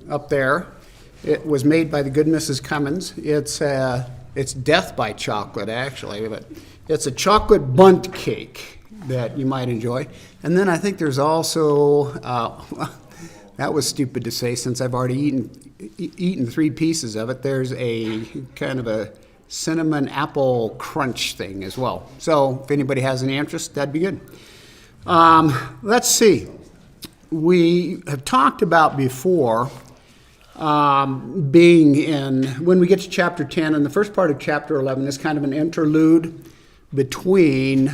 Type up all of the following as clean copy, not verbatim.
up there. It was made by the good Mrs. Cummins. It's death by chocolate, actually, but it's a chocolate bundt cake that you might enjoy. And then I think there's also, that was stupid to say since I've already eaten 3 pieces of it. There's a kind of a cinnamon apple crunch thing as well. So if anybody has any interest, that'd be good. Let's see. We have talked about before being in, when we get to chapter 10, and the first part of chapter 11 is kind of an interlude between the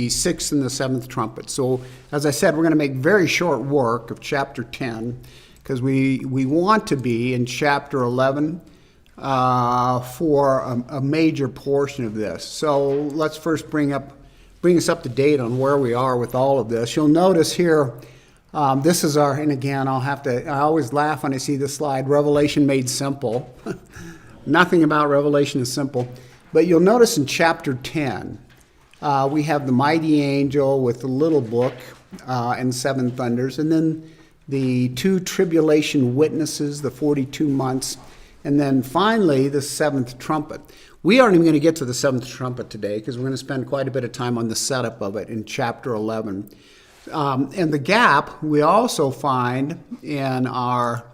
6th and the 7th trumpet. So as I said, we're going to make very short work of chapter 10 because we want to be in chapter 11 for a major portion of this. So let's first bring us up to date on where we are with all of this. You'll notice here, this is our, and again, I always laugh when I see this slide, Revelation made simple. Nothing about Revelation is simple. But you'll notice in chapter 10, we have the mighty angel with the little book and 7 thunders, and then the 2 tribulation witnesses, the 42 months, and then finally the 7th trumpet. We aren't even going to get to the 7th trumpet today because we're going to spend quite a bit of time on the setup of it in chapter 11. And the gap we also find in our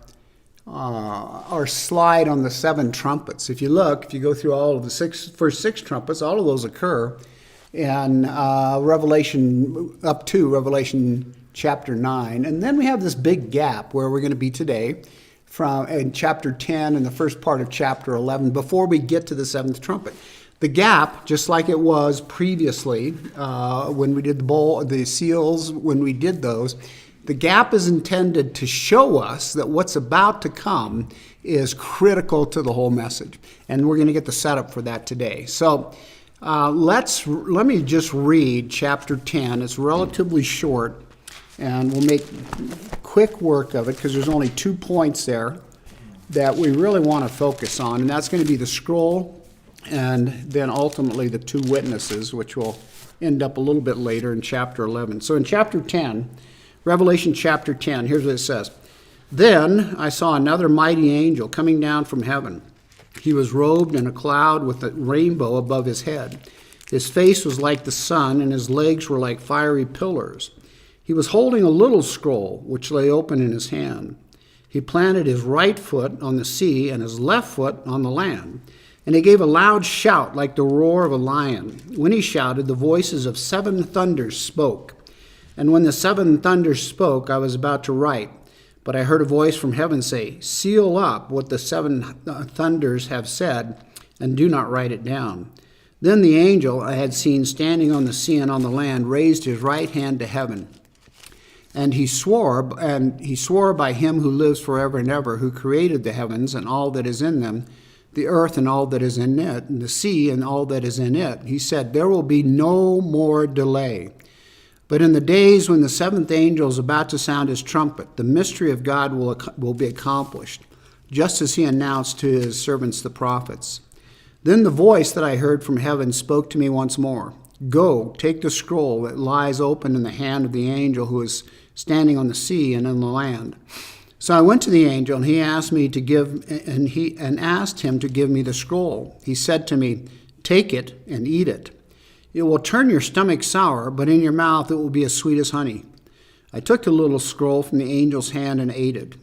slide on the 7 trumpets. If you go through all of the first 6 trumpets, all of those occur in Revelation up to Revelation chapter 9. And then we have this big gap where we're going to be today in chapter 10 and the first part of chapter 11 before we get to the 7th trumpet. The gap, just like it was previously when we did the seals, when we did those, the gap is intended to show us that what's about to come is critical to the whole message. And we're going to get the setup for that today. So let me just read chapter 10. It's relatively short, and we'll make quick work of it because there's only 2 points there that we really want to focus on, and that's going to be the scroll and then ultimately the 2 witnesses, which will end up a little bit later in chapter 11. So in chapter 10, Revelation chapter 10, here's what it says. Then I saw another mighty angel coming down from heaven. He was robed in a cloud with a rainbow above his head. His face was like the sun, and his legs were like fiery pillars. He was holding a little scroll, which lay open in his hand. He planted his right foot on the sea and his left foot on the land. And he gave a loud shout like the roar of a lion. When he shouted, the voices of 7 thunders spoke. And when the 7 thunders spoke, I was about to write. But I heard a voice from heaven say, "Seal up what the 7 thunders have said, and do not write it down." Then the angel I had seen standing on the sea and on the land raised his right hand to heaven. And he swore by him who lives forever and ever, who created the heavens and all that is in them, the earth and all that is in it, and the sea and all that is in it. He said, "There will be no more delay. But in the days when the 7th angel is about to sound his trumpet, the mystery of God will be accomplished, just as he announced to his servants the prophets." Then the voice that I heard from heaven spoke to me once more. "Go, take the scroll that lies open in the hand of the angel who is standing on the sea and in the land." So I went to the angel, and he asked him to give me the scroll. He said to me, "Take it and eat it. It will turn your stomach sour, but in your mouth it will be as sweet as honey." I took the little scroll from the angel's hand and ate it.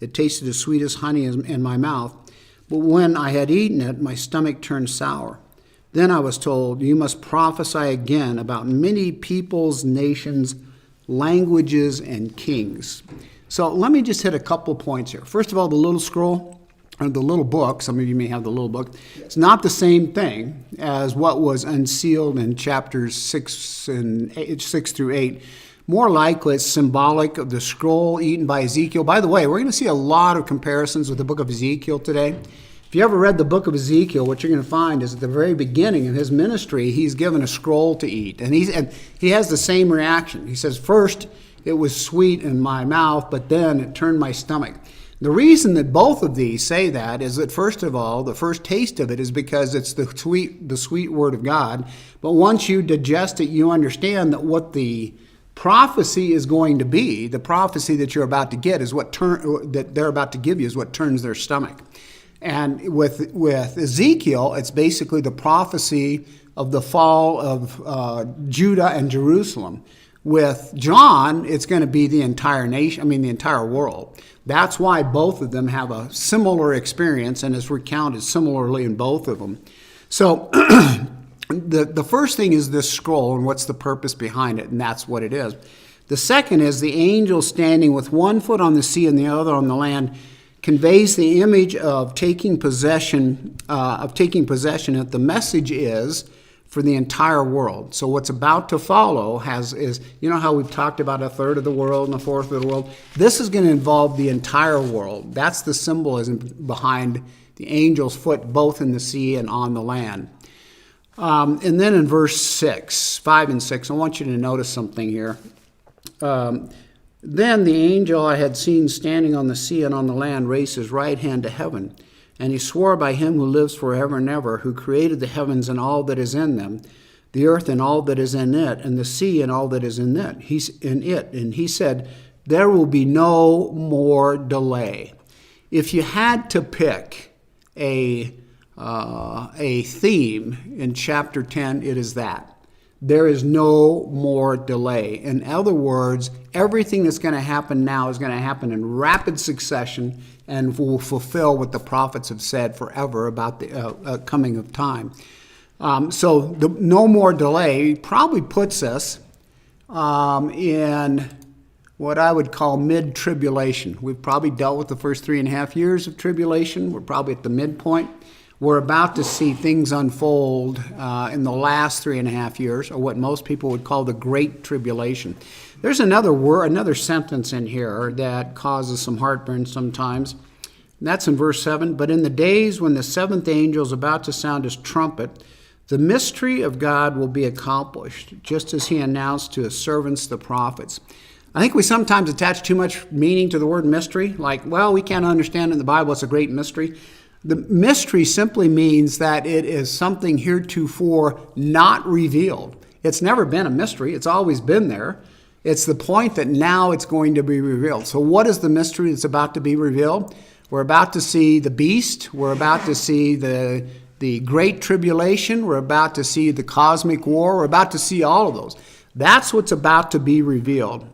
It tasted as sweet as honey in my mouth, but when I had eaten it, my stomach turned sour. Then I was told, "You must prophesy again about many peoples, nations, languages, and kings." So let me just hit a couple points here. First of all, the little scroll, or the little book, some of you may have the little book, it's not the same thing as what was unsealed in chapters 6 through 8. More likely it's symbolic of the scroll eaten by Ezekiel. By the way, we're going to see a lot of comparisons with the book of Ezekiel today. If you ever read the book of Ezekiel, what you're going to find is at the very beginning of his ministry, he's given a scroll to eat. And he has the same reaction. He says, "First, it was sweet in my mouth, but then it turned my stomach." The reason that both of these say that is that, first of all, the first taste of it is because it's the sweet word of God. But once you digest it, you understand that what the prophecy is going to be, the prophecy that you're about to get is that they're about to give you is what turns their stomach. And with Ezekiel, it's basically the prophecy of the fall of Judah and Jerusalem. With John, it's going to be the entire nation, the entire world. That's why both of them have a similar experience and is recounted similarly in both of them. So the first thing is this scroll and what's the purpose behind it, and that's what it is. The second is the angel standing with one foot on the sea and the other on the land conveys the image of taking possession, and the message is for the entire world. So what's about to follow is, you know how we've talked about a third of the world and a fourth of the world? This is going to involve the entire world. That's the symbolism behind the angel's foot, both in the sea and on the land. And then in verse 5 and 6, I want you to notice something here. Then the angel I had seen standing on the sea and on the land raised his right hand to heaven, and he swore by him who lives forever and ever, who created the heavens and all that is in them, the earth and all that is in it, and the sea and all that is in it. And he said, there will be no more delay. If you had to pick a theme in chapter 10, it is that. There is no more delay. In other words, everything that's going to happen now is going to happen in rapid succession and will fulfill what the prophets have said forever about the coming of time. So the no more delay probably puts us in what I would call mid-tribulation. We've probably dealt with the first 3.5 years of tribulation. We're probably at the midpoint. We're about to see things unfold in the last 3.5 years, or what most people would call the Great Tribulation. There's another sentence in here that causes some heartburn sometimes. And that's in verse 7. But in the days when the seventh angel is about to sound his trumpet, the mystery of God will be accomplished, just as he announced to his servants, the prophets. I think we sometimes attach too much meaning to the word mystery, like, well, we can't understand in the Bible, it's a great mystery. The mystery simply means that it is something heretofore not revealed. It's never been a mystery. It's always been there. It's the point that now it's going to be revealed. So what is the mystery that's about to be revealed? We're about to see the beast. We're about to see the Great Tribulation. We're about to see the cosmic war. We're about to see all of those. That's what's about to be revealed.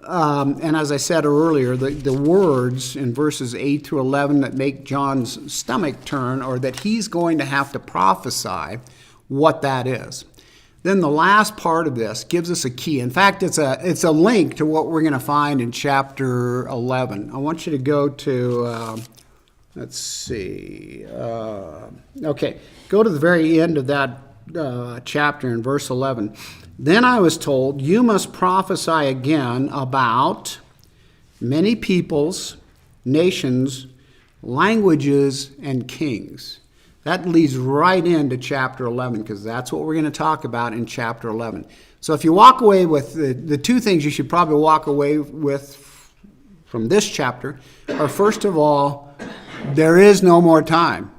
And as I said earlier, the words in verses 8 through 11 that make John's stomach turn, or that he's going to have to prophesy what that is. Then the last part of this gives us a key. In fact, it's a link to what we're going to find in chapter 11. I want you to go to, let's see. Okay, go to the very end of that chapter in verse 11. Then I was told, you must prophesy again about many peoples, nations, languages, and kings. That leads right into chapter 11, because that's what we're going to talk about in chapter 11. So if you walk away with the two things you should probably walk away with from this chapter are, first of all, there is no more time.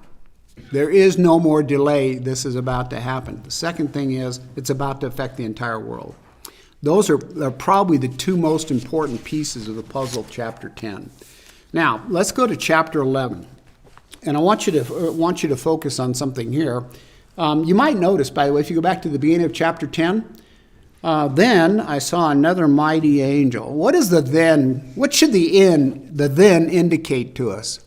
There is no more delay. This is about to happen. The second thing is it's about to affect the entire world. Those are probably the two most important pieces of the puzzle of chapter 10. Now, let's go to chapter 11. And I want you to focus on something here. You might notice, by the way, if you go back to the beginning of chapter 10, then I saw another mighty angel. What is the then? What should the then indicate to us?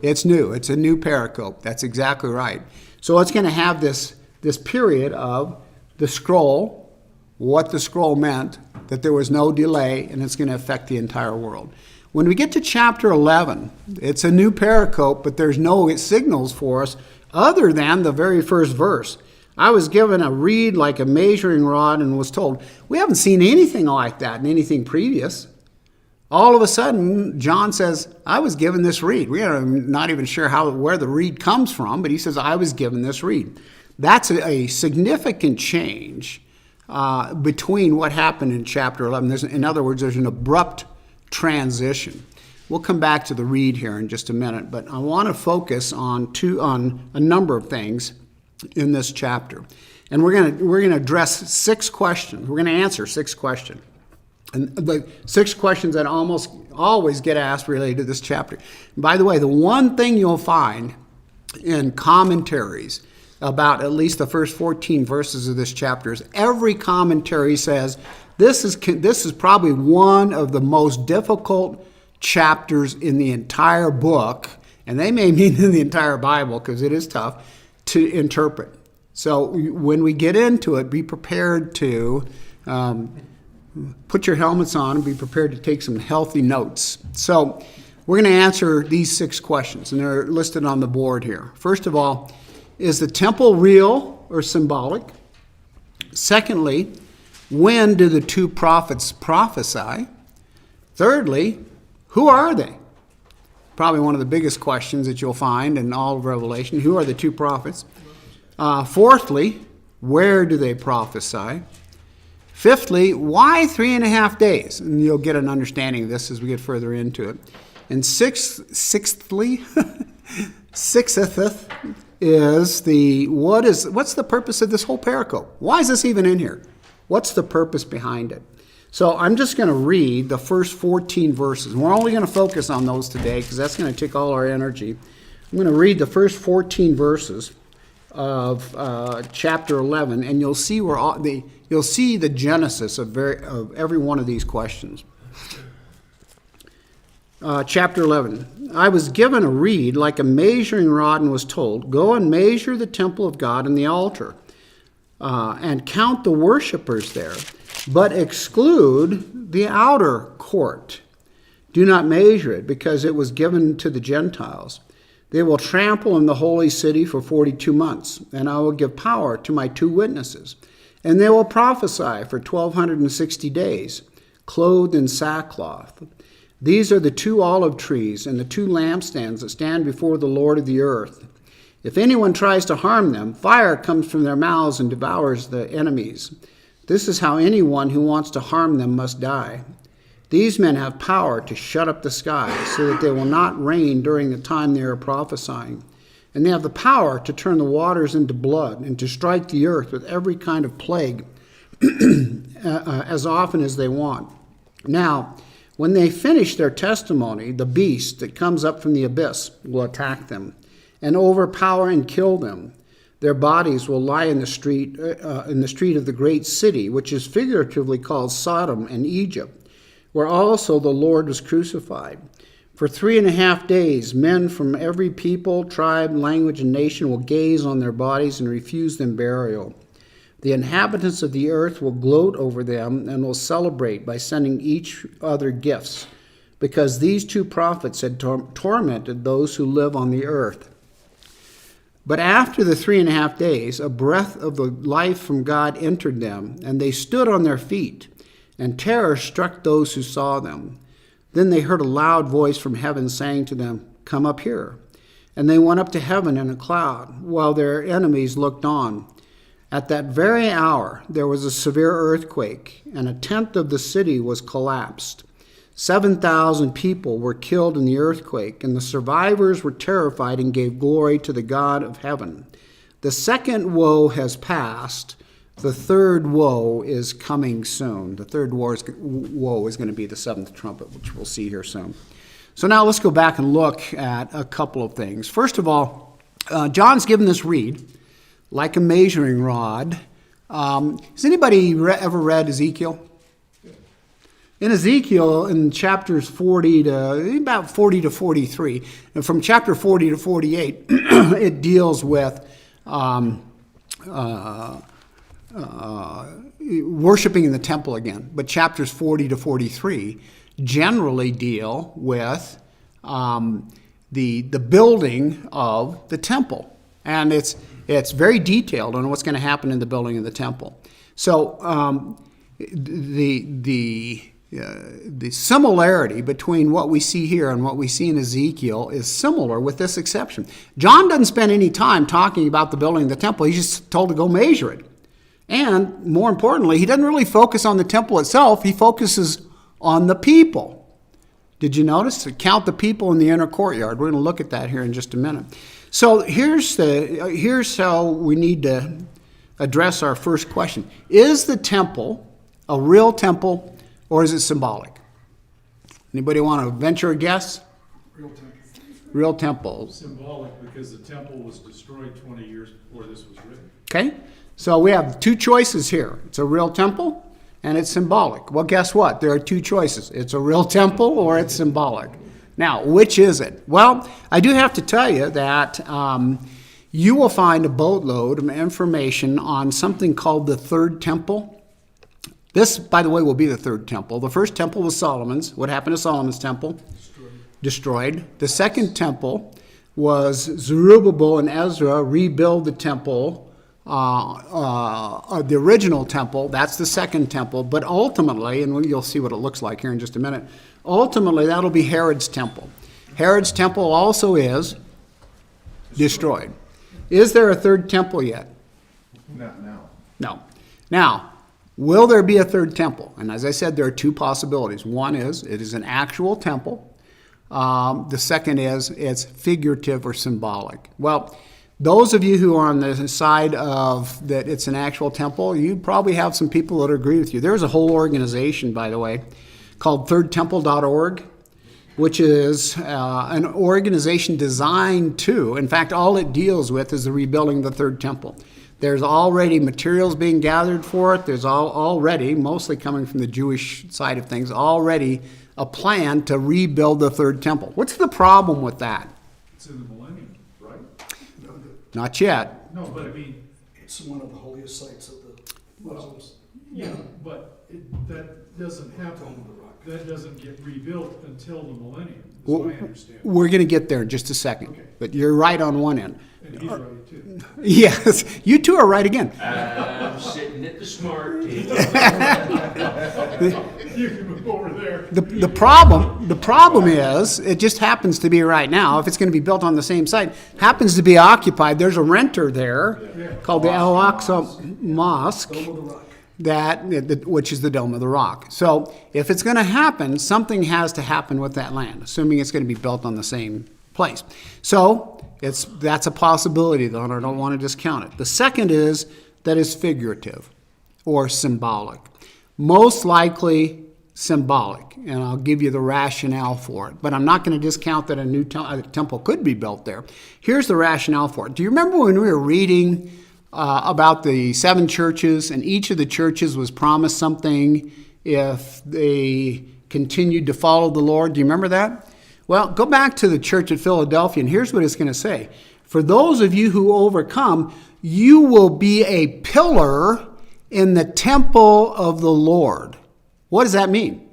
It's new. It's a new pericope. That's exactly right. So it's going to have this period of the scroll, what the scroll meant, that there was no delay, and it's going to affect the entire world. When we get to chapter 11, it's a new pericope, but there's no signals for us other than the very first verse. I was given a reed like a measuring rod and was told, we haven't seen anything like that in anything previous. All of a sudden, John says, I was given this reed. We are not even sure where the reed comes from, but he says, I was given this reed. That's a significant change between what happened in chapter 11. In other words, there's an abrupt transition. We'll come back to the reed here in just a minute, but I want to focus on a number of things in this chapter. And we're going to address 6 questions. We're going to answer 6 questions. And the 6 questions that almost always get asked related to this chapter. And by the way, the one thing you'll find in commentaries about at least the first 14 verses of this chapter is every commentary says this is probably one of the most difficult chapters in the entire book, and they may mean in the entire Bible because it is tough to interpret. So when we get into it, be prepared to put your helmets on and be prepared to take some healthy notes. So we're going to answer these 6 questions, and they're listed on the board here. First of all, is the temple real or symbolic? Secondly, when did the 2 prophets prophesy? Thirdly, who are they? Probably one of the biggest questions that you'll find in all of Revelation. Who are the 2 prophets? Fourthly, where do they prophesy? Fifthly, why 3.5 days? And you'll get an understanding of this as we get further into it. And sixthly, sixth is what's the purpose of this whole pericope? Why is this even in here? What's the purpose behind it? So I'm just going to read the first 14 verses. We're only going to focus on those today because that's going to take all our energy. I'm going to read the first 14 verses of chapter 11, and you'll see the genesis of every one of these questions. Chapter 11. I was given a reed like a measuring rod and was told, go and measure the temple of God and the altar, and count the worshipers there, but exclude the outer court. Do not measure it, because it was given to the Gentiles. They will trample in the holy city for 42 months, and I will give power to my 2 witnesses. And they will prophesy for 1,260 days, clothed in sackcloth. These are the 2 olive trees and the 2 lampstands that stand before the Lord of the earth. If anyone tries to harm them, fire comes from their mouths and devours the enemies. This is how anyone who wants to harm them must die. These men have power to shut up the sky so that they will not rain during the time they are prophesying. And they have the power to turn the waters into blood and to strike the earth with every kind of plague as often as they want. Now, when they finish their testimony, the beast that comes up from the abyss will attack them and overpower and kill them. Their bodies will lie in the street of the great city, which is figuratively called Sodom and Egypt, where also the Lord was crucified. For 3.5 days, men from every people, tribe, language, and nation will gaze on their bodies and refuse them burial. The inhabitants of the earth will gloat over them and will celebrate by sending each other gifts, because these 2 prophets had tormented those who live on the earth. But after the 3.5 days, a breath of the life from God entered them, and they stood on their feet, and terror struck those who saw them. Then they heard a loud voice from heaven saying to them, "Come up here." And they went up to heaven in a cloud, while their enemies looked on. At that very hour there was a severe earthquake, and 1/10 of the city was collapsed. 7,000 people were killed in the earthquake, and the survivors were terrified and gave glory to the God of heaven. The second woe has passed. The third woe is coming soon. The third woe is going to be the 7th trumpet, which we'll see here soon. So now let's go back and look at a couple of things. First of all, John's given this reed like a measuring rod. Has anybody ever read Ezekiel? In Ezekiel, in chapters 40 to 43, and from chapter 40 to 48, it deals with worshiping in the temple again. But chapters 40 to 43 generally deal with the building of the temple, and it's very detailed on what's going to happen in the building of the temple. So the similarity between what we see here and what we see in Ezekiel is similar, with this exception. John doesn't spend any time talking about the building of the temple. He's just told to go measure it. And more importantly, he doesn't really focus on the temple itself. He focuses on the people. Did you notice? To count the people in the inner courtyard. We're going to look at that here in just a minute. So here's how we need to address our first question. Is the temple a real temple or is it symbolic? Anybody want to venture a guess? Real temple. Real temple. Symbolic because the temple was destroyed 20 years before this was written. Okay, so we have two choices here. It's a real temple and it's symbolic. Well, guess what? There are two choices. It's a real temple or it's symbolic. Now, which is it? Well, I do have to tell you that you will find a boatload of information on something called the Third Temple. This, by the way, will be the Third Temple. The first temple was Solomon's. What happened to Solomon's temple? Destroyed. The second temple was Zerubbabel and Ezra rebuild the temple, the original temple. That's the second temple. But ultimately, and you'll see what it looks like here in just a minute, ultimately that'll be Herod's temple. Herod's temple also is destroyed. Is there a third temple yet? Not now. No. Now, will there be a third temple? And as I said, there are two possibilities. One is it is an actual temple. The second is it's figurative or symbolic. Well, those of you who are on the side of that it's an actual temple, you probably have some people that agree with you. There's a whole organization, by the way, called thirdtemple.org, which is an organization designed to, in fact, all it deals with is the rebuilding of the third temple. There's already materials being gathered for it. There's already, mostly coming from the Jewish side of things, already a plan to rebuild the third temple. What's the problem with that? It's in the millennium, right? Not yet. No, but I mean, It's one of the holiest sites of the Muslims. yeah, but that doesn't happen. That doesn't get rebuilt until the millennium, is what I understand. We're going to get there in just a second. Okay. But you're right on one end. And he's right too. Yes, you two are right again. I'm sitting at the smart table. You can move over there. The problem is, it just happens to be right now, if it's going to be built on the same site, happens to be occupied. There's a renter there called the Al-Aqsa Mosque, Dome of the Rock. which is the Dome of the Rock. So if it's going to happen, something has to happen with that land, assuming it's going to be built on the same place. So that's a possibility, though, and I don't want to discount it. The second is that it's figurative or symbolic. Most likely symbolic, and I'll give you the rationale for it. But I'm not going to discount that a new temple could be built there. Here's the rationale for it. Do you remember when we were reading about the 7 churches, and each of the churches was promised something if they continued to follow the Lord? Do you remember that? Well, go back to the church at Philadelphia, and here's what it's going to say. For those of you who overcome, you will be a pillar in the temple of the Lord. What does that mean?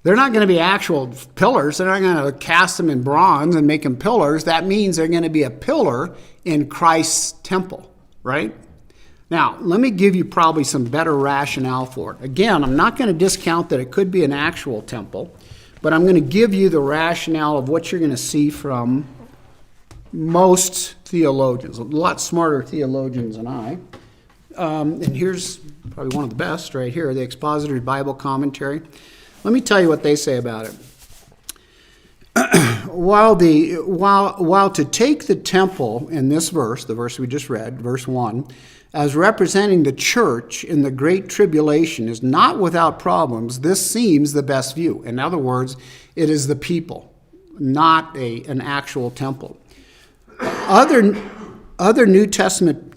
They're not going to be actual pillars. They're not going to cast them in bronze and make them pillars. That means they're going to be a pillar in Christ's temple, right? Now, let me give you probably some better rationale for it. Again, I'm not going to discount that it could be an actual temple, but I'm going to give you the rationale of what you're going to see from most theologians, a lot smarter theologians than I. And here's probably one of the best right here, the Expository Bible Commentary. Let me tell you what they say about it. While to take the temple in this verse, the verse we just read, verse 1, as representing the church in the Great Tribulation is not without problems, this seems the best view. In other words, it is the people, not an actual temple. Other New Testament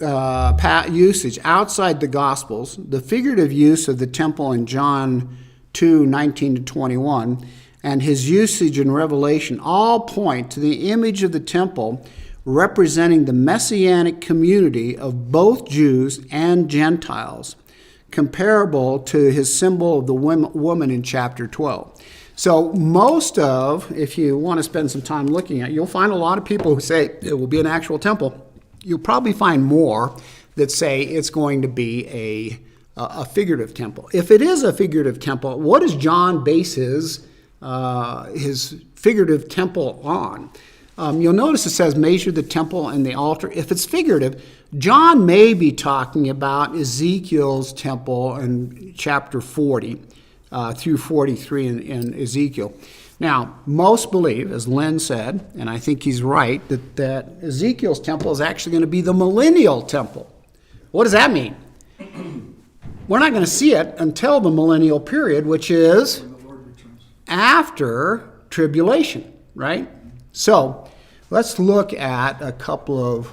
usage outside the Gospels, the figurative use of the temple in John 2:19-21, and his usage in Revelation all point to the image of the temple representing the messianic community of both Jews and Gentiles, comparable to his symbol of the woman in chapter 12. So if you want to spend some time looking at it, you'll find a lot of people who say it will be an actual temple. You'll probably find more that say it's going to be a figurative temple. If it is a figurative temple, what does John base his figurative temple on? You'll notice it says measure the temple and the altar. If it's figurative, John may be talking about Ezekiel's temple in chapter 40 through 43 in Ezekiel. Now, most believe, as Len said, and I think he's right, that Ezekiel's temple is actually going to be the millennial temple, What does that mean? We're not going to see it until the millennial period, which is When the Lord returns. after tribulation, right? So let's look at a couple of,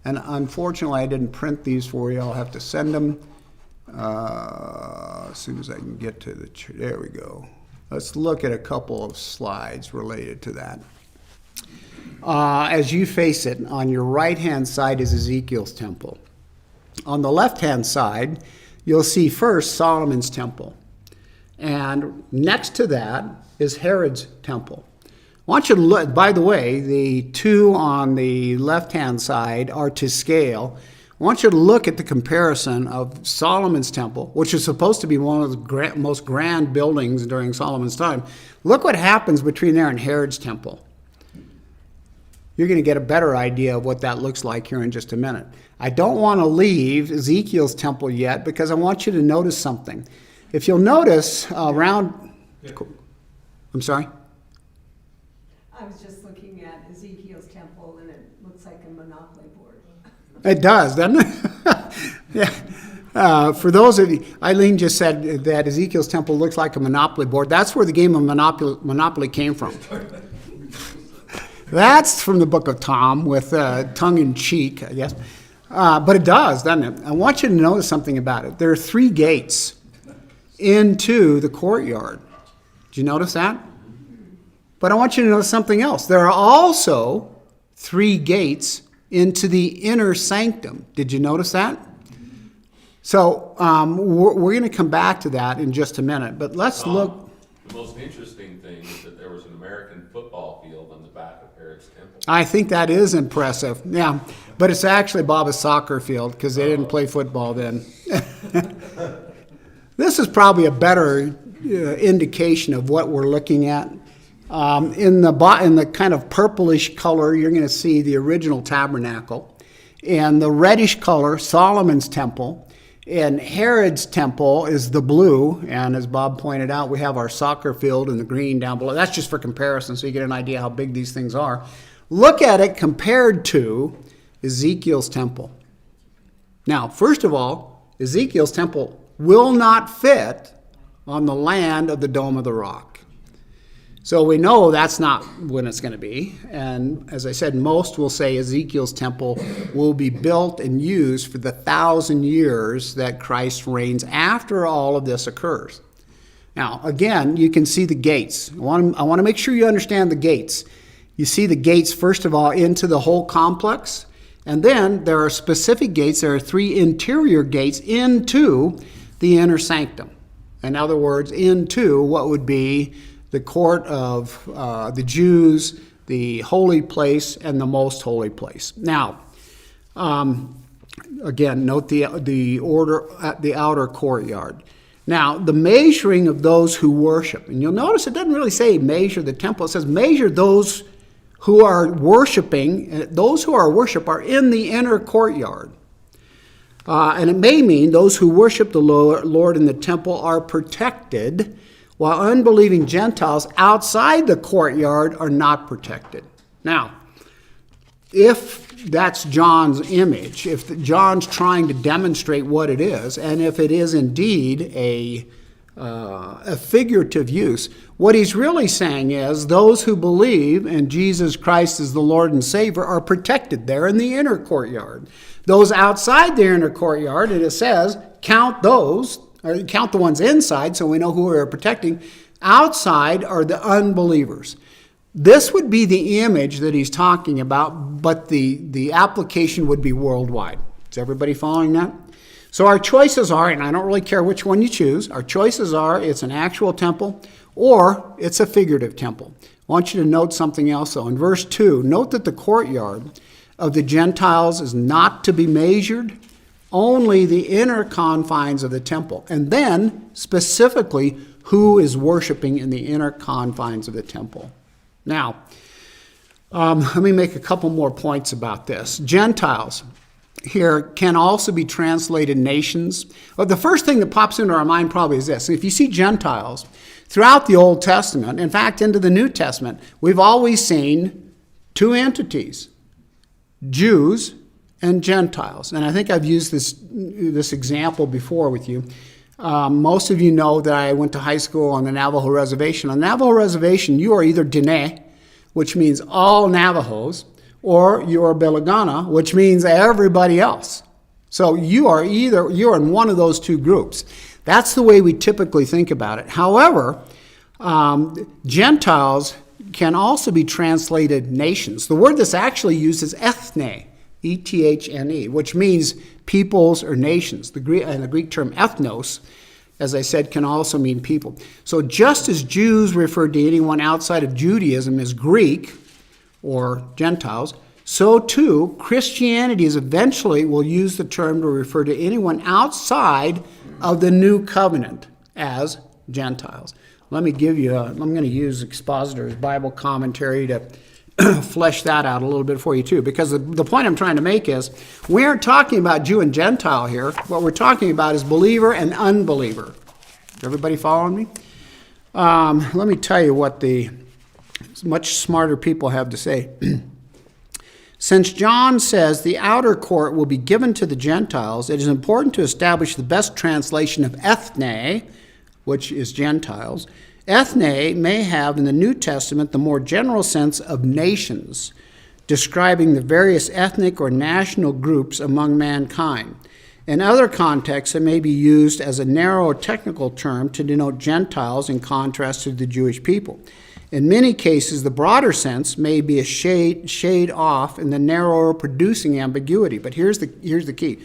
and unfortunately I didn't print these for you. I'll have to send them as soon as I can get to the, there we go. Let's look at a couple of slides related to that. As you face it, on your right-hand side is Ezekiel's temple. On the left-hand side, you'll see first Solomon's temple. And next to that is Herod's temple. I want you to look, by the way, the two on the left-hand side are to scale. I want you to look at the comparison of Solomon's temple, which is supposed to be one of the most grand buildings during Solomon's time. Look what happens between there and Herod's temple. You're going to get a better idea of what that looks like here in just a minute. I don't want to leave Ezekiel's temple yet because I want you to notice something. If you'll notice around... I'm sorry? I was just looking at Ezekiel's temple, and it looks like a Monopoly board. It does, doesn't it? Yeah. For those of you, Eileen just said that Ezekiel's temple looks like a Monopoly board. That's where the game of Monopoly came from. That's from the book of Tom with tongue-in-cheek, I guess. But it does, doesn't it? I want you to notice something about it. There are 3 gates into the courtyard. Did you notice that? But I want you to notice something else. There are also 3 gates into the inner sanctum. Did you notice that? So we're going to come back to that in just a minute. But let's look. The most interesting thing is that there was an American football field on the back of Herod's temple. I think that is impressive. Yeah, but it's actually Bob's soccer field because they didn't play football then. This is probably a better indication of what we're looking at. In the kind of purplish color, you're going to see the original tabernacle. And the reddish color, Solomon's temple. And Herod's temple is the blue. And as Bob pointed out, we have our soccer field in the green down below. That's just for comparison, so you get an idea how big these things are. Look at it compared to Ezekiel's temple. Now, first of all, Ezekiel's temple will not fit on the land of the Dome of the Rock. So we know that's not when it's going to be. And as I said, most will say Ezekiel's temple will be built and used for the 1,000 years that Christ reigns after all of this occurs. Now, again, you can see the gates. I want to make sure you understand the gates. You see the gates, first of all, into the whole complex. And then there are specific gates. There are 3 interior gates into the inner sanctum. In other words, into what would be the court of the Jews, the holy place, and the most holy place. Now, again, note the order at the outer courtyard. Now, the measuring of those who worship. And you'll notice it doesn't really say measure the temple. It says measure those who are worshiping. Those who are worship are in the inner courtyard. And it may mean those who worship the Lord in the temple are protected, while unbelieving Gentiles outside the courtyard are not protected. Now, if that's John's image, if John's trying to demonstrate what it is, and if it is indeed a figurative use, what he's really saying is those who believe in Jesus Christ as the Lord and Savior are protected there in the inner courtyard. Those outside the inner courtyard, and it says, count those, or count the ones inside so we know who we are protecting. Outside are the unbelievers. This would be the image that he's talking about, but the application would be worldwide. Is everybody following that? So our choices are, and I don't really care which one you choose, our choices are it's an actual temple or it's a figurative temple. I want you to note something else though. In verse 2, note that the courtyard of the Gentiles is not to be measured, only the inner confines of the temple. And then, specifically, who is worshiping in the inner confines of the temple. Now, let me make a couple more points about this. Gentiles here can also be translated nations. Well, the first thing that pops into our mind probably is this. If you see Gentiles throughout the Old Testament, in fact, into the New Testament, we've always seen 2 entities, Jews and Gentiles. And I think I've used this example before with you. Most of you know that I went to high school on the Navajo Reservation. On the Navajo Reservation, you are either Diné, which means all Navajos, or you are Belegana, which means everybody else. So you're in one of those two groups. That's the way we typically think about it. However, Gentiles can also be translated nations. The word that's actually used is ethne, E-T-H-N-E, which means peoples or nations. The Greek term ethnos, as I said, can also mean people. So just as Jews referred to anyone outside of Judaism as Greek or Gentiles, so too Christianity eventually will use the term to refer to anyone outside of the new covenant as Gentiles. I'm going to use Expositor's Bible commentary to flesh that out a little bit for you too, because the point I'm trying to make is we aren't talking about Jew and Gentile here. What we're talking about is believer and unbeliever. Everybody following me? Let me tell you what the much smarter people have to say. Since John says the outer court will be given to the Gentiles, it is important to establish the best translation of ethne, which is Gentiles. Ethne may have in the New Testament the more general sense of nations, describing the various ethnic or national groups among mankind. In other contexts, it may be used as a narrow technical term to denote Gentiles in contrast to the Jewish people. In many cases, the broader sense may be a shade off in the narrower, producing ambiguity. But here's the key.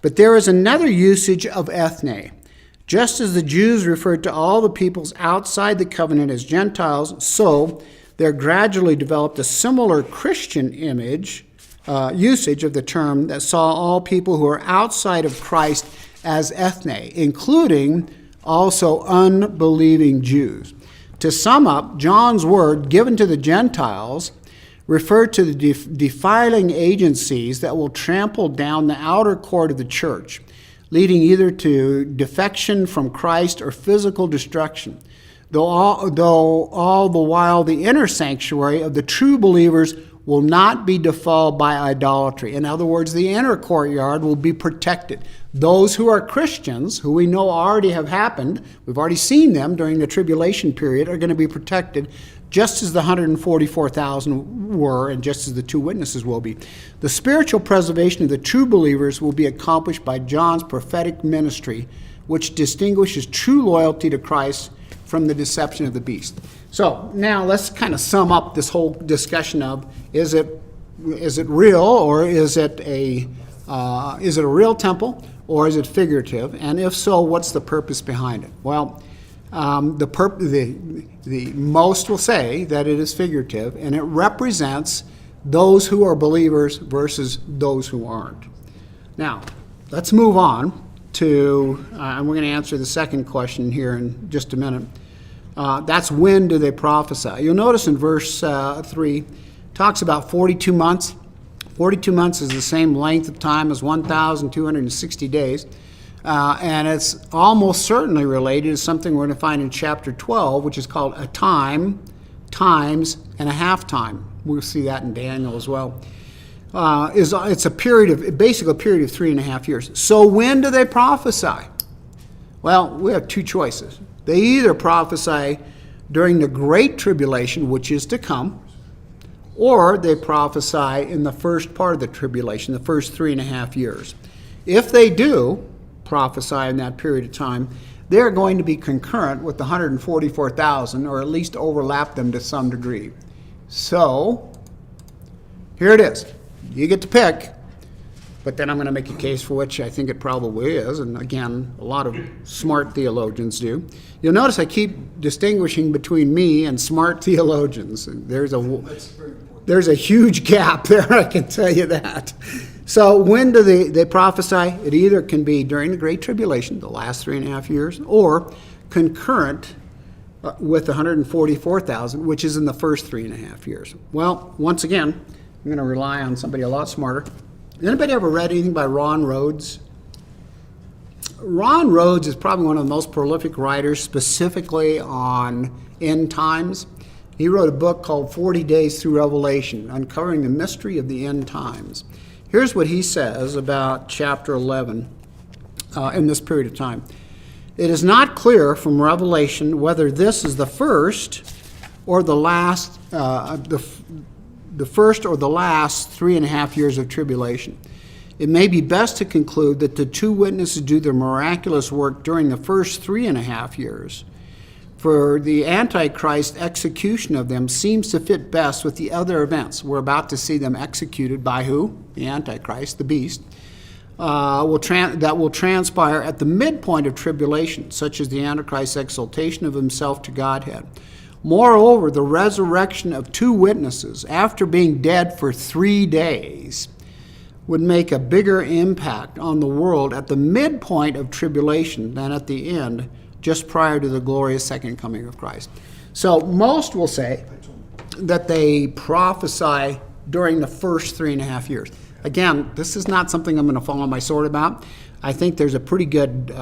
But there is another usage of ethne. Just as the Jews referred to all the peoples outside the covenant as Gentiles, so there gradually developed a similar Christian usage of the term that saw all people who are outside of Christ as ethne, including also unbelieving Jews. To sum up, John's word given to the Gentiles referred to the defiling agencies that will trample down the outer court of the church, leading either to defection from Christ or physical destruction, though all the while the inner sanctuary of the true believers will not be defiled by idolatry. In other words, the inner courtyard will be protected. Those who are Christians, who we know already have happened, we've already seen them during the tribulation period, are going to be protected just as the 144,000 were and just as the two witnesses will be. The spiritual preservation of the true believers will be accomplished by John's prophetic ministry, which distinguishes true loyalty to Christ from the deception of the beast. So now let's kind of sum up this whole discussion of is it real, or is it a real temple, or is it figurative? And if so, what's the purpose behind it? Well, the most will say that it is figurative, and it represents those who are believers versus those who aren't. Now, let's move on to, and we're going to answer the second question here in just a minute. That's when do they prophesy? You'll notice in verse 3, talks about 42 months. 42 months is the same length of time as 1,260 days. And it's almost certainly related to something we're going to find in chapter 12, which is called a time, times, and a half time. We'll see that in Daniel as well. It's basically a period of 3.5 years. So when do they prophesy? Well, we have two choices. They either prophesy during the Great Tribulation, which is to come, or they prophesy in the first part of the tribulation, the first 3.5 years. If they do prophesy in that period of time, they're going to be concurrent with the 144,000, or at least overlap them to some degree. So, here it is. You get to pick, but then I'm going to make a case for which I think it probably is, and again, a lot of smart theologians do. You'll notice I keep distinguishing between me and smart theologians. There's a huge gap there, I can tell you that. So when do they prophesy? It either can be during the Great Tribulation, the last 3.5 years, or concurrent with the 144,000, which is in the first 3.5 years. Well, once again, I'm going to rely on somebody a lot smarter. Anybody ever read anything by Ron Rhodes? Ron Rhodes is probably one of the most prolific writers specifically on end times. He wrote a book called 40 Days Through Revelation, uncovering the mystery of the end times. Here's what he says about chapter 11 in this period of time. It is not clear from Revelation whether this is the first or the last, the first or the last 3.5 years of tribulation. It may be best to conclude that the two witnesses do their miraculous work during the first 3.5 years. For the Antichrist execution of them seems to fit best with the other events. We're about to see them executed by who? The Antichrist, the beast. That will transpire at the midpoint of tribulation, such as the Antichrist's exaltation of himself to Godhead. Moreover, the resurrection of two witnesses after being dead for 3 days would make a bigger impact on the world at the midpoint of tribulation than at the end, just prior to the glorious second coming of Christ. So most will say that they prophesy during the first 3.5 years. Again, this is not something I'm going to fall on my sword about. I think there's a pretty good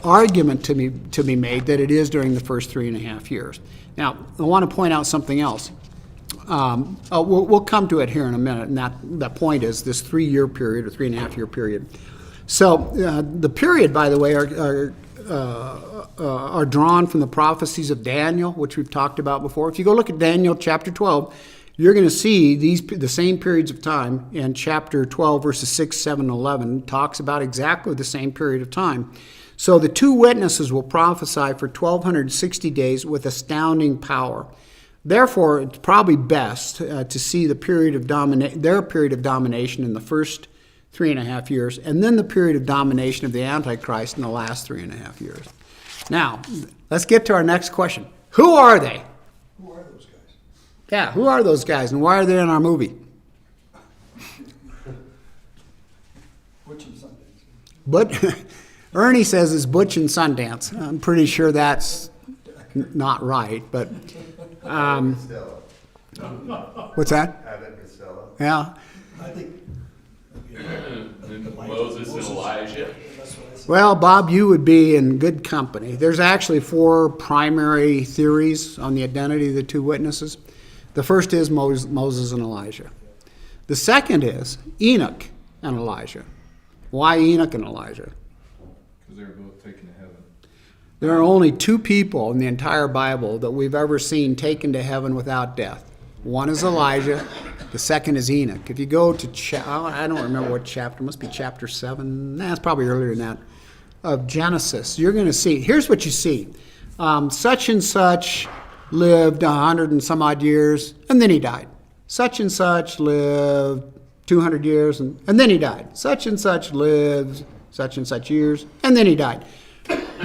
argument to be made that it is during the first 3.5 years. Now, I want to point out something else. We'll come to it here in a minute, and that point is this 3-year period or 3.5-year period. So the period, by the way, are drawn from the prophecies of Daniel, which we've talked about before. If you go look at Daniel chapter 12, you're going to see the same periods of time in chapter 12, verses 6, 7, and 11. Talks about exactly the same period of time. So the two witnesses will prophesy for 1,260 days with astounding power. Therefore, it's probably best to see their period of domination in the first 3.5 years, and then the period of domination of the Antichrist in the last 3.5 years. Now, let's get to our next question. Who are they? Who are those guys? Yeah, who are those guys, and why are they in our movie? Butch and Sundance. But Ernie says it's Butch and Sundance. I'm pretty sure that's not right, but Costello. what's that? Abbott Costello. Yeah. I think. Moses and Elijah. That's what I said. Well, Bob, you would be in good company. There's actually 4 primary theories on the identity of the two witnesses. The first is Moses and Elijah. The second is Enoch and Elijah. Why Enoch and Elijah? Because they were both taken to heaven. There are only 2 people in the entire Bible that we've ever seen taken to heaven without death. One is Elijah. The second is Enoch. If you go to, I don't remember what chapter, it must be chapter 7. It's probably earlier than that, of Genesis. You're going to see, here's what you see. Such and such lived 100 and some odd years, and then he died. Such and such lived 200 years, and then he died. Such and such lived such and such years, and then he died.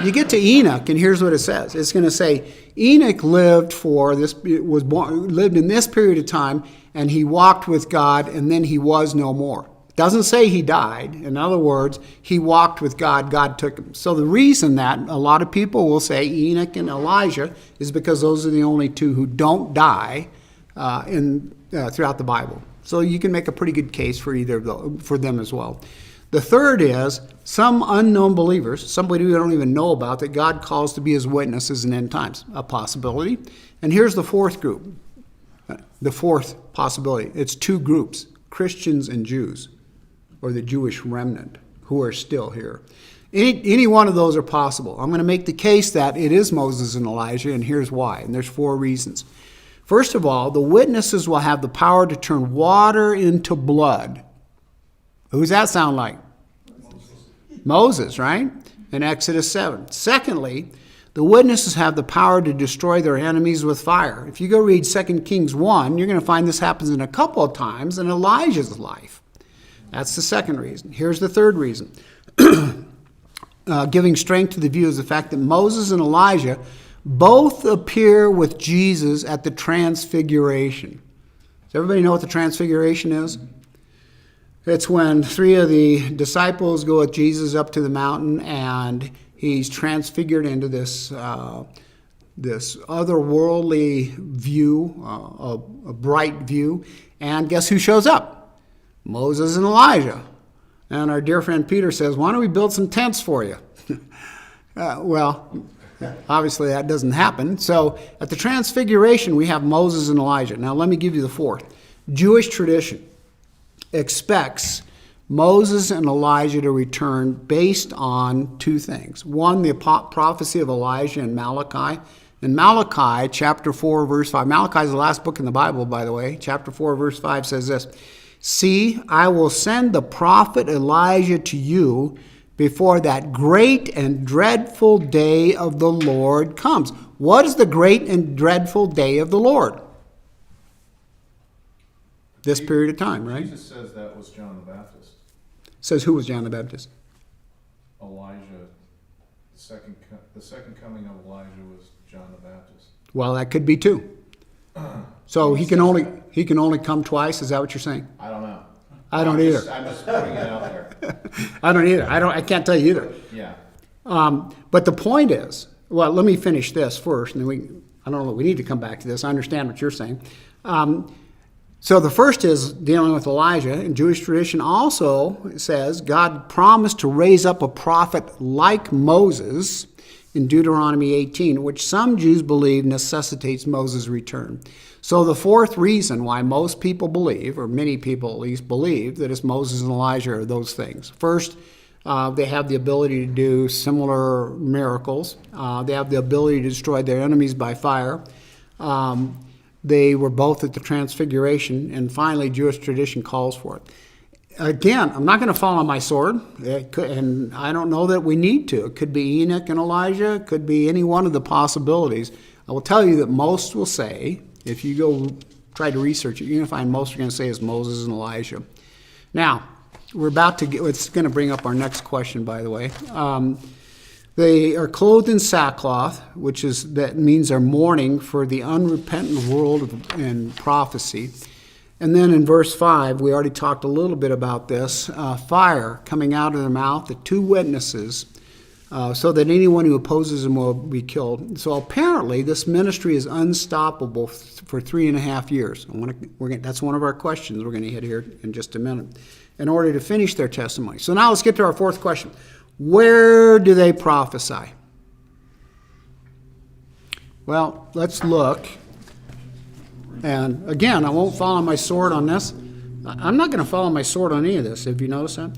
You get to Enoch, and here's what it says. It's going to say, Enoch lived in this period of time, and he walked with God, and then he was no more. It doesn't say he died. In other words, he walked with God. God took him. So the reason that a lot of people will say Enoch and Elijah is because those are the only 2 who don't die throughout the Bible. So you can make a pretty good case for for them as well. The third is some unknown believers, somebody we don't even know about, that God calls to be his witnesses in end times. A possibility. And here's the fourth group. The fourth possibility. It's 2 groups, Christians and Jews, or the Jewish remnant, who are still here. Any one of those are possible. I'm going to make the case that it is Moses and Elijah, and here's why. And there's 4 reasons. First of all, the witnesses will have the power to turn water into blood. Who's that sound like? Moses, right? In Exodus 7. Secondly, the witnesses have the power to destroy their enemies with fire. If you go read 2 Kings 1, you're going to find this happens in a couple of times in Elijah's life. That's the second reason. Here's the third reason. Giving strength to the view is the fact that Moses and Elijah both appear with Jesus at the Transfiguration. Does everybody know what the Transfiguration is? It's when 3 of the disciples go with Jesus up to the mountain, and he's transfigured into this otherworldly view, a bright view. And guess who shows up? Moses and Elijah. And our dear friend Peter says, why don't we build some tents for you? Well, obviously that doesn't happen. So at the Transfiguration, we have Moses and Elijah. Now let me give you the fourth. Jewish tradition expects Moses and Elijah to return based on two things. One, the prophecy of Elijah in Malachi. In Malachi, chapter 4, verse 5. Malachi is the last book in the Bible, by the way. Chapter 4, verse 5 says this. See, I will send the prophet Elijah to you before that great and dreadful day of the Lord comes. What is the great and dreadful day of the Lord? This period of time, right? Jesus says that was John the Baptist. Says who was John the Baptist? Elijah, the second coming of Elijah was John the Baptist. Well, that could be two. So he can only come twice. Is that what you're saying? I don't know. I don't either. I'm just putting it out there. I don't either. I can't tell you either. Yeah. But the point is, well, let me finish this first, and then I don't know. We need to come back to this. I understand what you're saying. So the first is dealing with Elijah, and Jewish tradition also says God promised to raise up a prophet like Moses in Deuteronomy 18, which some Jews believe necessitates Moses' return. So the fourth reason why most people believe, or many people at least believe, that it's Moses and Elijah are those things. First, they have the ability to do similar miracles. They have the ability to destroy their enemies by fire. They were both at the Transfiguration, and finally, Jewish tradition calls for it. Again, I'm not going to fall on my sword, and I don't know that we need to. It could be Enoch and Elijah. It could be any one of the possibilities. I will tell you that most will say, if you go try to research it, you're going to find most are going to say it's Moses and Elijah. Now, we're about to get, it's going to bring up our next question, by the way. They are clothed in sackcloth, that means they're mourning for the unrepentant world in prophecy. And then in verse 5, we already talked a little bit about this, fire coming out of their mouth, the two witnesses, so that anyone who opposes them will be killed. So apparently this ministry is unstoppable for 3.5 years. That's one of our questions we're going to hit here in just a minute, in order to finish their testimony. So now let's get to our fourth question. Where do they prophesy? Well, let's look. And again, I won't fall on my sword on this. I'm not going to fall on my sword on any of this. Have you noticed that?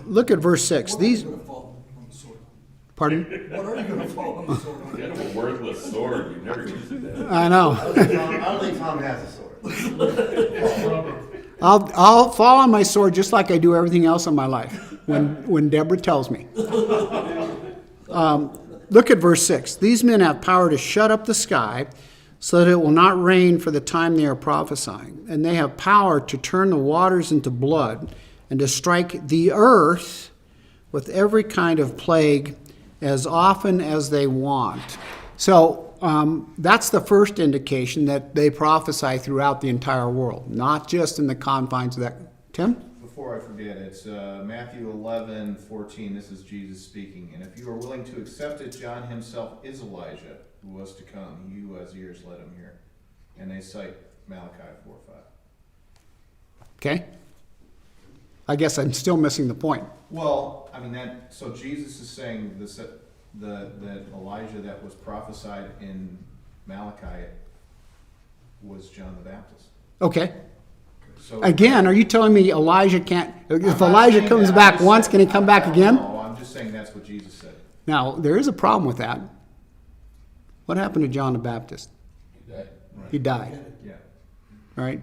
Look at verse 6. These. Pardon? What are you going to fall on the sword on? You have a worthless sword. You've never used it. I know. I don't think Tom has a sword. I'll fall on my sword just like I do everything else in my life when Deborah tells me. Look at verse 6. These men have power to shut up the sky so that it will not rain for the time they are prophesying. And they have power to turn the waters into blood and to strike the earth with every kind of plague as often as they want. So that's the first indication that they prophesy throughout the entire world, not just in the confines of that. Tim? Before I forget, it's Matthew 11:14. This is Jesus speaking. And if you are willing to accept it, John himself is Elijah, who was to come. He who has ears, let him hear. And they cite Malachi 4:5. Okay. I guess I'm still missing the point. Well, I mean so Jesus is saying that Elijah that was prophesied in Malachi was John the Baptist. Okay. So Again, are you telling me Elijah can't, if I'm not Elijah saying comes that. back I'm just once, saying- can he come back again? No, I'm just saying that's what Jesus said. Now, there is a problem with that. What happened to John the Baptist? He died, Yeah. right?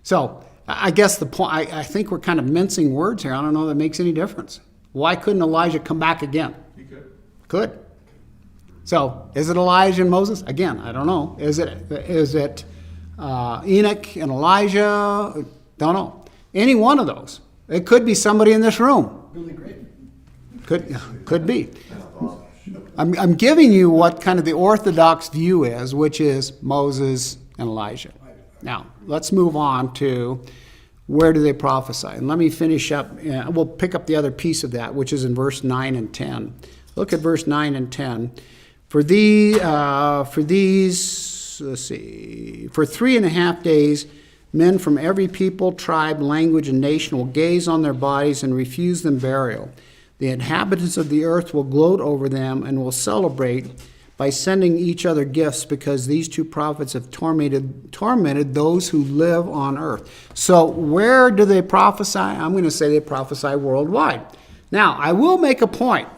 So, I guess the point, I think we're kind of mincing words here. I don't know that makes any difference. Why couldn't Elijah come back again? He could. Could. So, is it Elijah and Moses? Again, I don't know. Is it Enoch and Elijah? Don't know. Any one of those. It could be somebody in this room. Really great. Could be. I'm giving you what kind of the orthodox view is, which is Moses and Elijah. Now, let's move on to where do they prophesy? And let me finish up. We'll pick up the other piece of that, which is in verse 9 and 10. Look at verse 9 and 10. For these, let's see, for 3.5 days, men from every people, tribe, language, and nation will gaze on their bodies and refuse them burial. The inhabitants of the earth will gloat over them and will celebrate by sending each other gifts because these two prophets have tormented those who live on earth. So where do they prophesy? I'm going to say they prophesy worldwide. Now, I will make a point,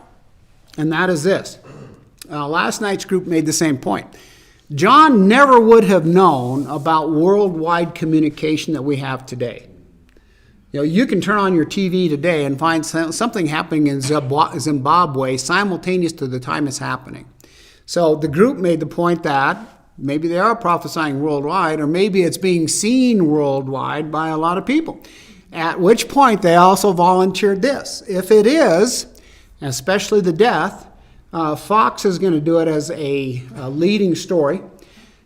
and that is this. Last night's group made the same point. John never would have known about worldwide communication that we have today. You know, you can turn on your TV today and find something happening in Zimbabwe simultaneous to the time it's happening. So the group made the point that maybe they are prophesying worldwide, or maybe it's being seen worldwide by a lot of people. At which point they also volunteered this. If it is, especially the death, Fox is going to do it as a leading story.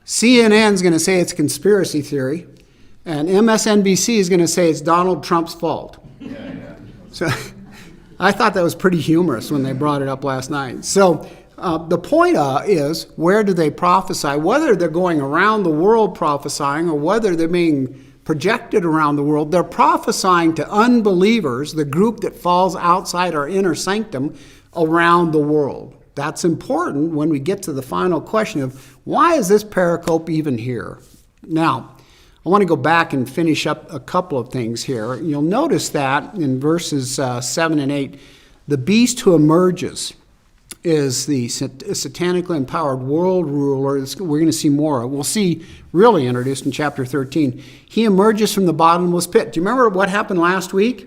CNN's going to say it's conspiracy theory. And MSNBC is going to say it's Donald Trump's fault. Yeah. So I thought that was pretty humorous when they brought it up last night. So the point is, where do they prophesy? Whether they're going around the world prophesying or whether they're being projected around the world, they're prophesying to unbelievers, the group that falls outside our inner sanctum, around the world. That's important when we get to the final question of why is this pericope even here? Now, I want to go back and finish up a couple of things here. You'll notice that in verses 7 and 8, the beast who emerges is the satanically empowered world ruler. We're going to see more. We'll see really introduced in chapter 13. He emerges from the bottomless pit. Do you remember what happened last week?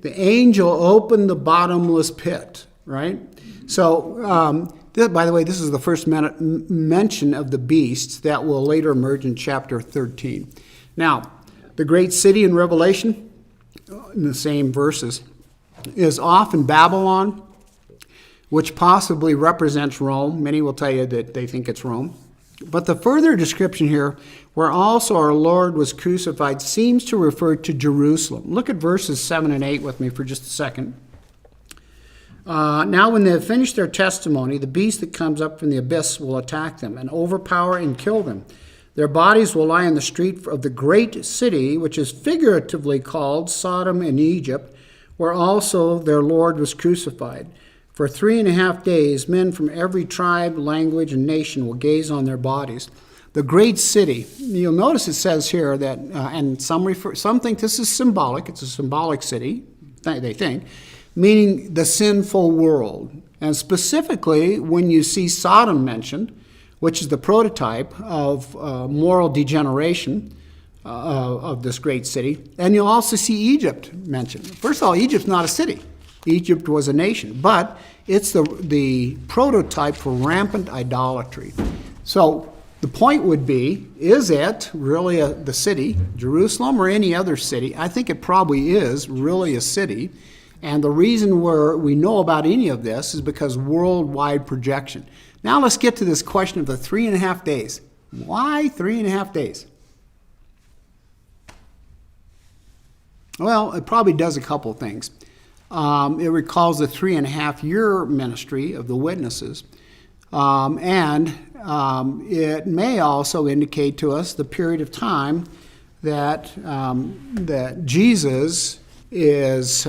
The angel opened the bottomless pit, right? So, by the way, this is the first mention of the beast that will later emerge in chapter 13. Now, the great city in Revelation, in the same verses, is often Babylon, which possibly represents Rome. Many will tell you that they think it's Rome. But the further description here, where also our Lord was crucified, seems to refer to Jerusalem. Look at verses 7 and 8 with me for just a second. Now when they have finished their testimony, the beast that comes up from the abyss will attack them and overpower and kill them. Their bodies will lie in the street of the great city, which is figuratively called Sodom and Egypt, where also their Lord was crucified. For 3.5 days, men from every tribe, language, and nation will gaze on their bodies. The great city, you'll notice it says here that, and some think this is symbolic, it's a symbolic city, they think, meaning the sinful world. And specifically, when you see Sodom mentioned, which is the prototype of moral degeneration of this great city, and you'll also see Egypt mentioned. First of all, Egypt's not a city. Egypt was a nation, but it's the prototype for rampant idolatry. So the point would be, is it really the city, Jerusalem, or any other city? I think it probably is really a city. And the reason we know about any of this is because worldwide projection. Now let's get to this question of the 3.5 days. Why 3.5 days? Well, it probably does a couple of things. It recalls the 3.5-year ministry of the witnesses. And it may also indicate to us the period of time that Jesus lies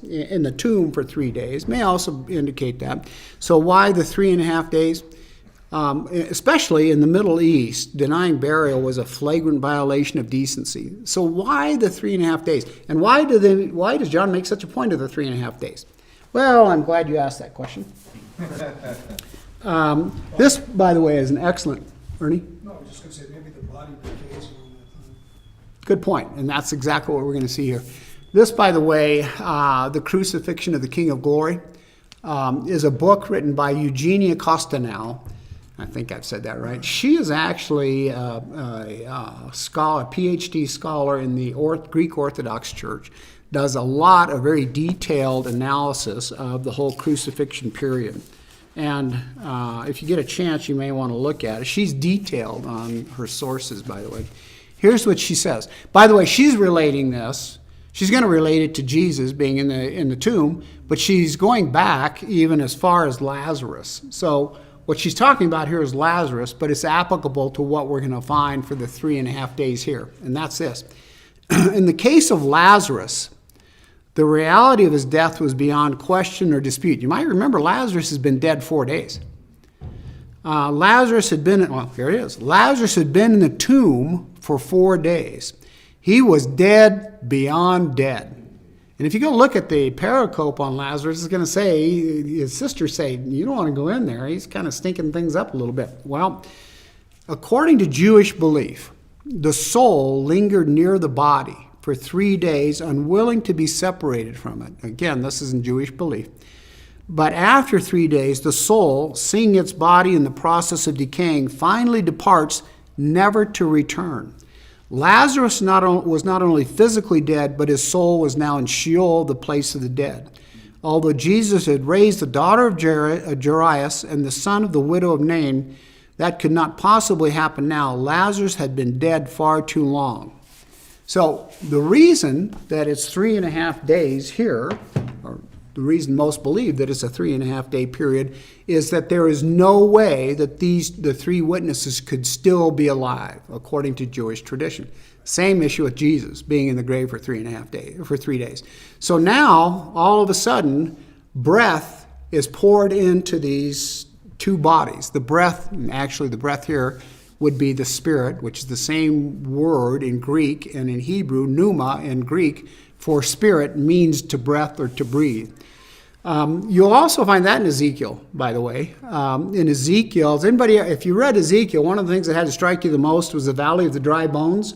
in the tomb for 3 days. May also indicate that. So why the 3.5 days? Especially in the Middle East, denying burial was a flagrant violation of decency. So why the 3.5 days? And why does John make such a point of the 3.5 days? Well, I'm glad you asked that question. This, by the way, is an excellent, Ernie? No, I was just going to say maybe the body decays around that time. Good point, and that's exactly what we're going to see here. This, by the way, The Crucifixion of the King of Glory, is a book written by Eugenia Costanel. I think I've said that right. She is actually a scholar, a PhD scholar in the Greek Orthodox Church, does a lot of very detailed analysis of the whole crucifixion period. And if you get a chance, you may want to look at it. She's detailed on her sources, by the way. Here's what she says. By the way, she's relating this. She's going to relate it to Jesus being in the tomb, but she's going back even as far as Lazarus. So what she's talking about here is Lazarus, but it's applicable to what we're going to find for the 3.5 days here, and that's this. In the case of Lazarus, The reality of his death was beyond question or dispute. You might remember Lazarus has been dead 4 days. Lazarus had been, well, here it is. Lazarus had been in the tomb for 4 days. He was dead beyond dead. And if you go look at the pericope on Lazarus, it's going to say, his sisters say, you don't want to go in there. He's kind of stinking things up a little bit. Well, according to Jewish belief, the soul lingered near the body for 3 days, unwilling to be separated from it. Again, this is in Jewish belief. But after 3 days, the soul, seeing its body in the process of decaying, finally departs, never to return. Lazarus was not only physically dead, but his soul was now in Sheol, the place of the dead. Although Jesus had raised the daughter of Jairus and the son of the widow of Nain, that could not possibly happen now. Lazarus had been dead far too long. So the reason that it's 3.5 days here, or the reason most believe that it's a 3.5 day period, is that there is no way that the 3 witnesses could still be alive, according to Jewish tradition. Same issue with Jesus being in the grave for 3 days. So now, all of a sudden, breath is poured into these 2 bodies. The breath, actually the breath here would be the spirit, which is the same word in Greek and in Hebrew. Pneuma in Greek for spirit means to breath or to breathe. You'll also find that in Ezekiel, by the way. In Ezekiel, if you read Ezekiel, one of the things that had to strike you the most was the valley of the dry bones.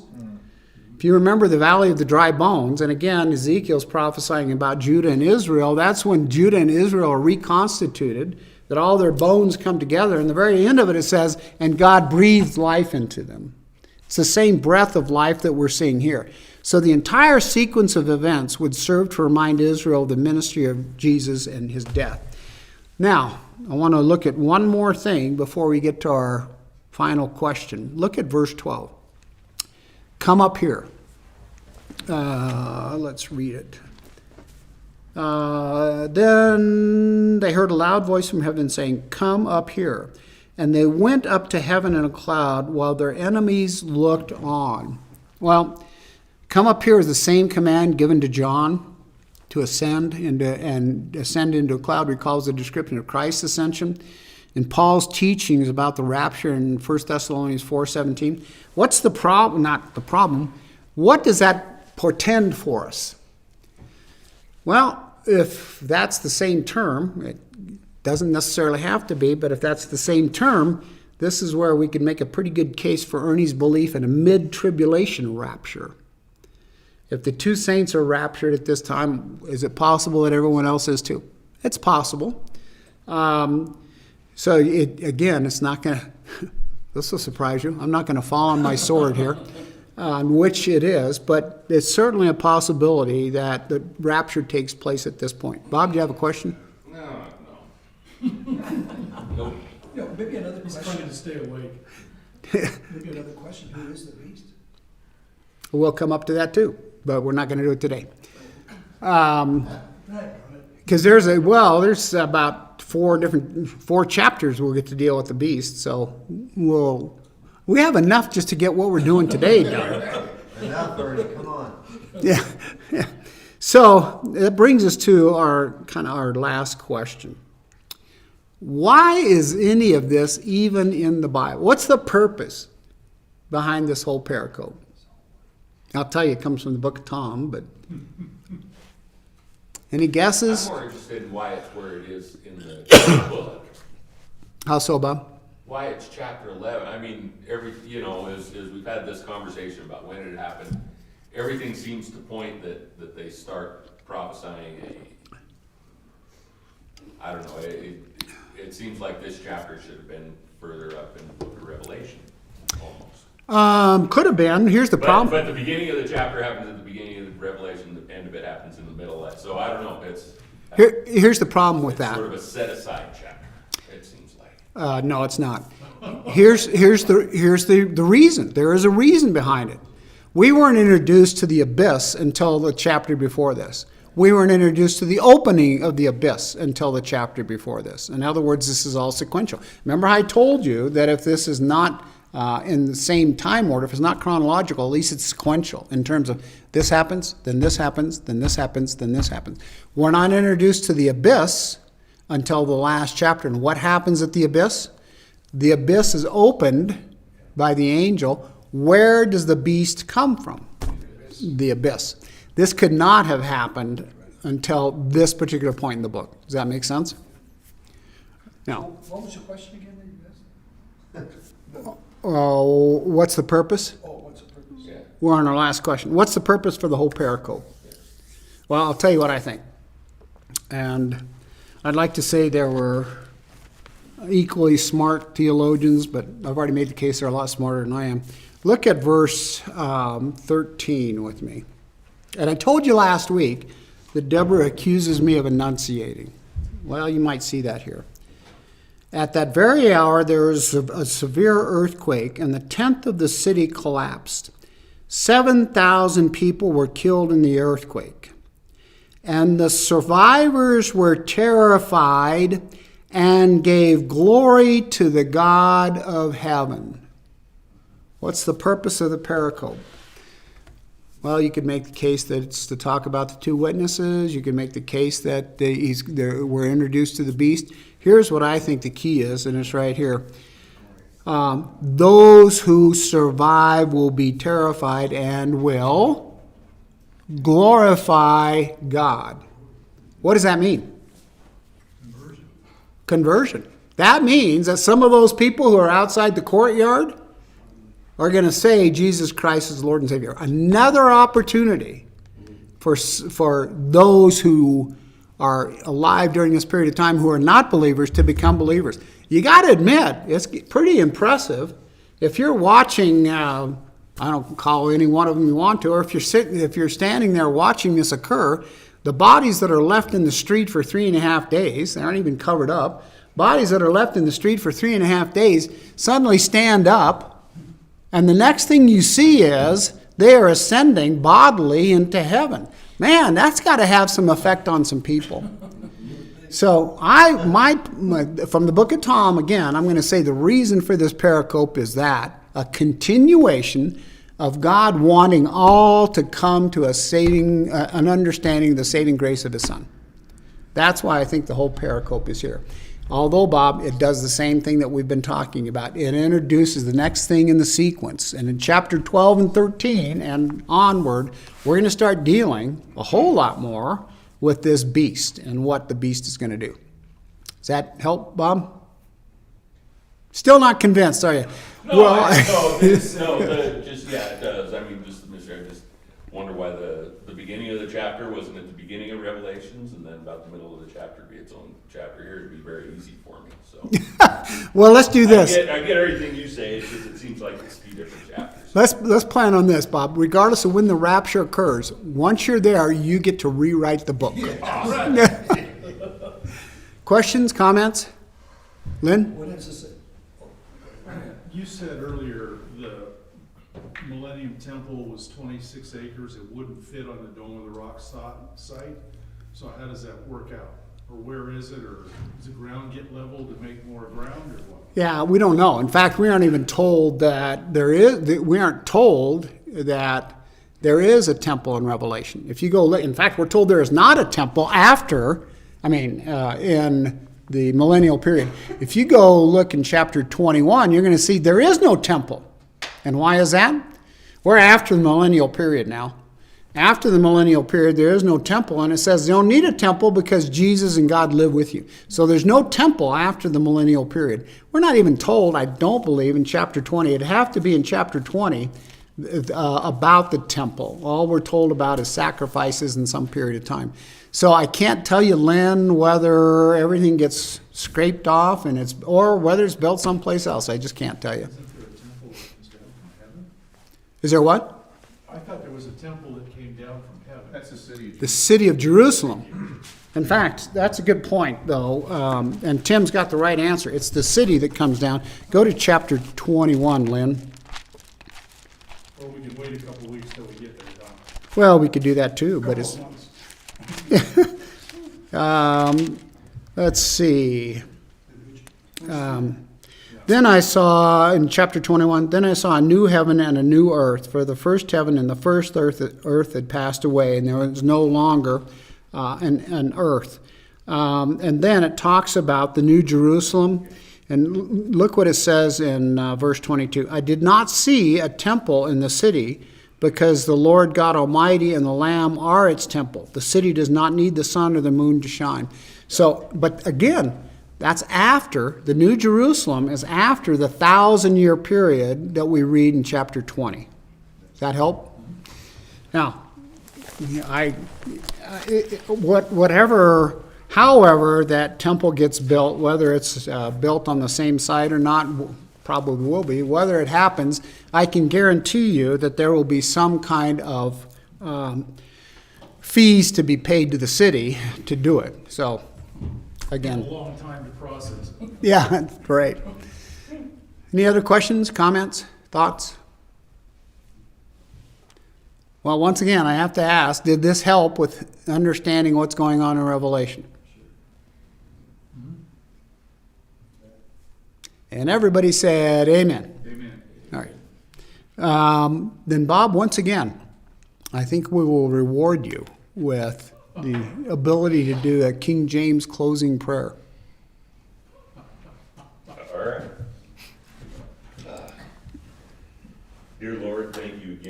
If you remember the valley of the dry bones, and again, Ezekiel's prophesying about Judah and Israel, that's when Judah and Israel are reconstituted, that all their bones come together. And the very end of it, it says, and God breathed life into them. It's the same breath of life that we're seeing here. So the entire sequence of events would serve to remind Israel of the ministry of Jesus and his death. Now, I want to look at one more thing before we get to our final question. Look at verse 12. Come up here. Let's read it. Then they heard a loud voice from heaven saying, come up here. And they went up to heaven in a cloud while their enemies looked on. Well, come up here is the same command given to John to ascend into a cloud. Recalls the description of Christ's ascension. In Paul's teachings about the rapture in 1 Thessalonians 4:17. What's the problem? Not the problem. What does that portend for us? Well, if that's the same term, it doesn't necessarily have to be, but if that's the same term, this is where we can make a pretty good case for Ernie's belief in a mid-tribulation rapture. If the 2 saints are raptured at this time, is it possible that everyone else is too? It's possible. So it's not going to, this will surprise you, I'm not going to fall on my sword here, on which it is, but it's certainly a possibility that the rapture takes place at this point. Bob, do you have a question? No. Yeah, maybe another He's trying question. to stay awake. Maybe another question. Who is the beast? We'll come up to that too, but we're not going to do it today. Right, Because there's about 4 chapters we'll get to deal with the beast, so we have enough just to get what we're doing today done. Enough, Bernie, come on. Yeah. So that brings us to our last question. Why is any of this even in the Bible? What's the purpose behind this whole pericope? I'll tell you, it comes from the book of Tom, but any guesses? I'm more interested in why it's where it is in the book. How so, Bob? Why it's chapter 11. I mean, as we've had this conversation about when it happened, everything seems to point that they start prophesying I don't know, it seems like this chapter should have been further up in the book of Revelation, almost. Could have been. Here's the problem. But the beginning of the chapter happens at the beginning of the Revelation, the end of it happens in the middle of that. So I don't know, Here's the problem with that. sort of a set-aside chapter, it seems like. No, it's not. Here's the reason. There is a reason behind it. We weren't introduced to the abyss until the chapter before this. We weren't introduced to the opening of the abyss until the chapter before this. In other words, this is all sequential. Remember, I told you that if this is not in the same time order. If it's not chronological, at least it's sequential in terms of this happens, then this happens, then this happens, then this happens. We're not introduced to the abyss until the last chapter. And what happens at the abyss? The abyss is opened by the angel. Where does the beast come from? The abyss. This could not have happened until this particular point in the book. Does that make sense? Now, What was your question again that you asked? what's the purpose? Oh, what's the purpose? Yeah. We're on our last question. What's the purpose for the whole pericope? Well, I'll tell you what I think. And I'd like to say there were equally smart theologians, but I've already made the case they're a lot smarter than I am. Look at verse 13 with me. And I told you last week that Deborah accuses me of enunciating. Well, you might see that here. At that very hour, there was a severe earthquake, and the tenth of the city collapsed. 7,000 people were killed in the earthquake. And the survivors were terrified and gave glory to the God of heaven. What's the purpose of the pericope? Well, you could make the case that it's to talk about the two witnesses. You could make the case that we're introduced to the beast. Here's what I think the key is, and it's right here. Those who survive will be terrified and will glorify God. What does that mean? Conversion. That means that some of those people who are outside the courtyard are going to say Jesus Christ is Lord and Savior. Another opportunity for those who are alive during this period of time who are not believers to become believers. You got to admit, it's pretty impressive. If you're watching, I don't call any one of them you want to, or if you're standing there watching this occur, the bodies that are left in the street for 3.5 days, they aren't even covered up, bodies that are left in the street for 3.5 days suddenly stand up, and the next thing you see is they are ascending bodily into heaven. Man, that's got to have some effect on some people. So from the book of Tom, again, I'm going to say the reason for this pericope is that, a continuation of God wanting all to come to an understanding of the saving grace of His Son. That's why I think the whole pericope is here. Although, Bob, it does the same thing that we've been talking about. It introduces the next thing in the sequence. And in chapter 12 and 13 and onward, we're going to start dealing a whole lot more with this beast and what the beast is going to do. Does that help, Bob? Still not convinced, are you? No, it does. I mean, just I just wonder why the beginning of the chapter wasn't at the beginning of Revelations, and then about the middle of the chapter be its own chapter here. It'd be very easy for me. So, well, let's do this. I get everything you say. It's just it seems like it's two different chapters. Let's plan on this, Bob. Regardless of when the rapture occurs, once you're there, you get to rewrite the book. Questions, comments? Lynn? What does it say? You said earlier the Millennium Temple was 26 acres. It wouldn't fit on the Dome of the Rock site. So how does that work out? Or where is it? Or does the ground get leveled to make more ground, or what? Yeah, we don't know. In fact, we aren't even told that we aren't told that there is a temple in Revelation. If you go look, in fact, we're told there is not a temple in the millennial period. If you go look in chapter 21, you're going to see there is no temple. And why is that? We're after the millennial period now. After the millennial period, there is no temple, and it says you don't need a temple because Jesus and God live with you. So there's no temple after the millennial period. We're not even told, I don't believe, in chapter 20. It'd have to be in chapter 20 about the temple. All we're told about is sacrifices in some period of time. So I can't tell you, Lynn, whether everything gets scraped off or whether it's built someplace else. I just can't tell you. Isn't there a temple that comes down from heaven? Is there what? I thought there was a temple that came down from heaven. That's the city. The city of Jerusalem. In fact, that's a good point, though, and Tim's got the right answer. It's the city that comes down. Go to chapter 21, Lynn. Or we can wait a couple of weeks till we get there, Don. Well, we could do that too, but it's... Let's see. Then I saw, in chapter 21, then I saw a new heaven and a new earth, for the first heaven and the first earth had passed away, and there was no longer an earth. And then it talks about the New Jerusalem, and look what it says in verse 22. I did not see a temple in the city, because the Lord God Almighty and the Lamb are its temple. The city does not need the sun or the moon to shine. So, but again, that's after, the New Jerusalem is after the 1,000-year period that we read in chapter 20. Does that help? Now, however that temple gets built, whether it's built on the same site or not, probably will be, whether it happens, I can guarantee you that there will be some kind of fees to be paid to the city to do it. So, A again, long time to process. yeah, great. Any other questions, comments, thoughts? Well, once again, I have to ask, did this help with understanding what's going on in Revelation? And everybody said amen. Amen. All right. Then, Bob, once again, I think we will reward you with the ability to do a King James closing prayer. All right. Dear Lord, thank you again.